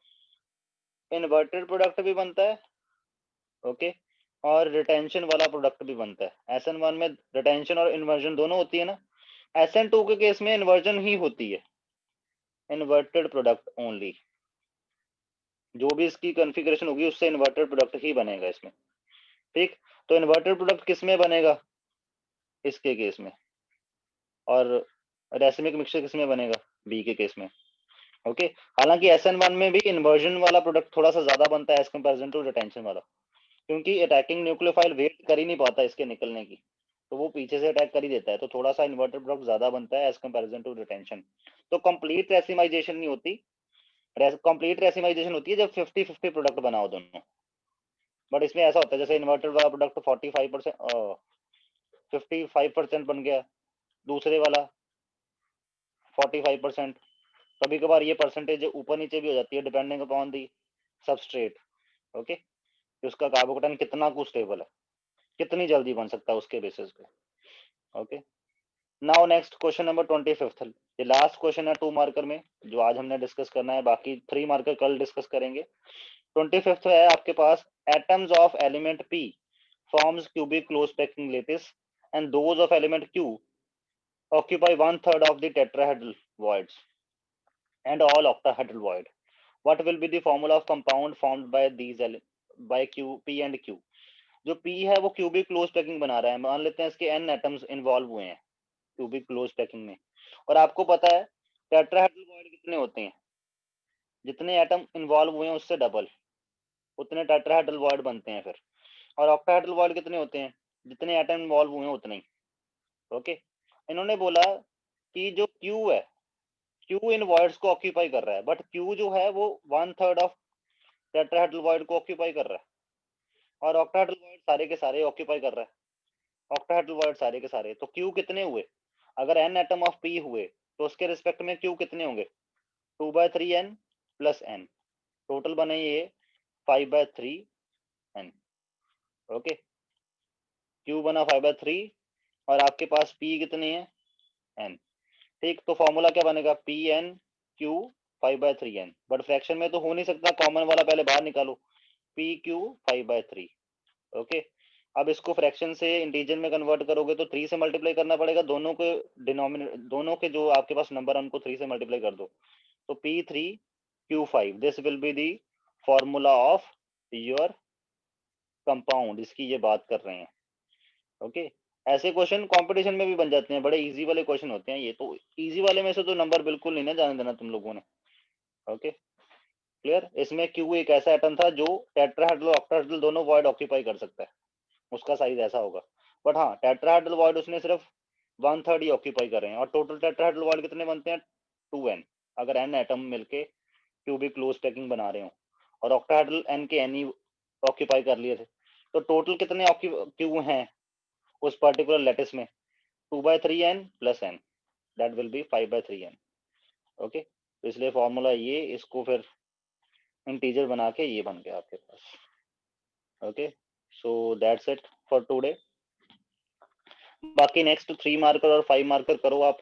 इन्वर्टेड प्रोडक्ट भी बनता है, ओके, और रिटेंशन वाला प्रोडक्ट भी बनता है। SN1 में रिटेंशन और इन्वर्जन दोनों होती है ना, SN2 के केस में इन्वर्जन ही होती है, इन्वर्टेड प्रोडक्ट ओनली, जो भी इसकी कॉन्फ़िगरेशन होगी उससे इन्वर्टेड प्रोडक्ट ही बनेगा इसमें, ठीक। तो इन्वर्टेड प्रोडक्ट किस में बनेगा, इसके केस में, और रेसिमिक मिक्सचर किस में बनेगा, बी के केस में, ओके। हालांकि SN1 में भी इन्वर्जन वाला प्रोडक्ट थोड़ा सा ज्यादा बनता है एज कंपैरिजन टू रिटेंशन वाला, क्योंकि अटैकिंग न्यूक्लियोफाइल वेट कर ही नहीं पाता इसके निकलने की, तो वो पीछे से अटैक कर ही देता है, तो थोड़ा सा इन्वर्टेड प्रोडक्ट ज्यादा बनता है एज कंपैरिजन टू रिटेंशन। तो कंप्लीट रेसिमाइजेशन नहीं होती, कंप्लीट रेसिमाइजेशन होती है जब 50-50 प्रोडक्ट बनाओ दोनों। बट इसमें ऐसा होता है जैसे इन्वर्टेड वाला प्रोडक्ट 45% 55% बन गया, दूसरे वाला 45%, कभी कभार ये परसेंटेज ऊपर नीचे भी हो जाती है depending upon the substrate, okay, कि उसका कार्बोकेटाइन कितना कुछ स्टेबल है, कितनी जल्दी बन सकता है उसके बेसिस पे, okay. Now next question number 25, ये लास्ट क्वेश्चन है 2 मार्कर में जो आज हमने डिस्कस करना है, बाकी 3 मार्कर कल डिस्कस करेंगे। 25 है आपके पास, atoms of element P forms cubic close packing lattice and those of element Q occupy 1/3 of the tetrahedral voids and all octahedral void. What will be the formula of compound formed by these by Q, P and Q? जो P है वो cubic close packing बना रहा है, मान लेते हैं इसके n एटम्स इन्वॉल्व हुए हैं क्यूबिक क्लोज पैकिंग में, और आपको पता है टेट्राहेड्रल वॉइड कितने होते हैं, जितने एटम इन्वॉल्व हुए हैं उससे डबल, उतने टेट्राहेड्रल वॉइड बनते हैं फिर। और ऑक्टाहेड्रल वॉइड कितने होते हैं, जितने एटम इन्वॉल्व हुए हैं उतने ही, ओके। इन्होंने बोला कि जो Q है, Q इन वॉइड्स को ऑक्यूपाई कर रहा है, बट Q जो है वो 1/3 ऑफ टेट्राहेड्रल वॉइड को ऑक्यूपाई कर रहा है, और ऑक्टाहेड्रल वॉइड सारे के सारे ऑक्यूपाई कर रहा है, ऑक्टाहेड्रल वॉइड सारे के सारे। तो Q कितने हुए, अगर n एटम ऑफ P हुए तो उसके रिस्पेक्ट में Q कितने होंगे, 2/3n प्लस n, टोटल बने ये 5/3n, ओके। Q बना 5/3 और आपके पास P कितने हैं, n, ठीक। तो फॉर्मूला क्या बनेगा, PnQ 5/3n, बट फ्रैक्शन में तो हो नहीं सकता, कॉमन वाला पहले बाहर निकालो, PQ 5/3, ओके। अब इसको फ्रैक्शन से इंटीजर में कन्वर्ट करोगे तो 3 से मल्टीप्लाई करना पड़ेगा, दोनों के डिनोमिनेटर, दोनों के जो आपके पास नंबर है उनको 3 से मल्टीप्लाई कर दो, तो P3Q5, this will be the formula of your compound, इसकी ये बात कर रहे हैं, ओके। ऐसे क्वेश्चन कंपटीशन में भी बन जाते हैं, बड़े इजी वाले क्वेश्चन होते हैं ये, तो इजी वाले में से तो नंबर बिल्कुल नहीं ना जाने देना तुम लोगों ने, ओके, क्लियर। इसमें Q एक ऐसा एटम था जो टेट्राहेड्रल और ऑक्टाहेड्रल दोनों वॉइड ऑक्यूपाई कर सकता है, उसका साइज ऐसा होगा, बट हाँ टेट्राहेड्रल वॉइड उसने सिर्फ 1/3 ही ऑक्यूपाई कर रहे हैं, और टोटल टेट्राहेड्रल वॉइड कितने बनते हैं, 2n, अगर n एटम मिलके क्यूबिक क्लोज पैकिंग बना रहे हो, और ऑक्टाहेड्रल n के n ही ऑक्यूपाई कर लिए थे, तो टोटल कितने क्यू हैं उस पर्टिकुलर लेटिस में, 2/3n plus n, that will be 5/3n, okay. तो इसलिए फॉर्मूला ये, इसको फिर इंटीजर बना के ये बन गया आपके पास, okay. So that's it for today. बाकी नेक्स्ट 3 मार्कर और 5 मार्कर करो आप,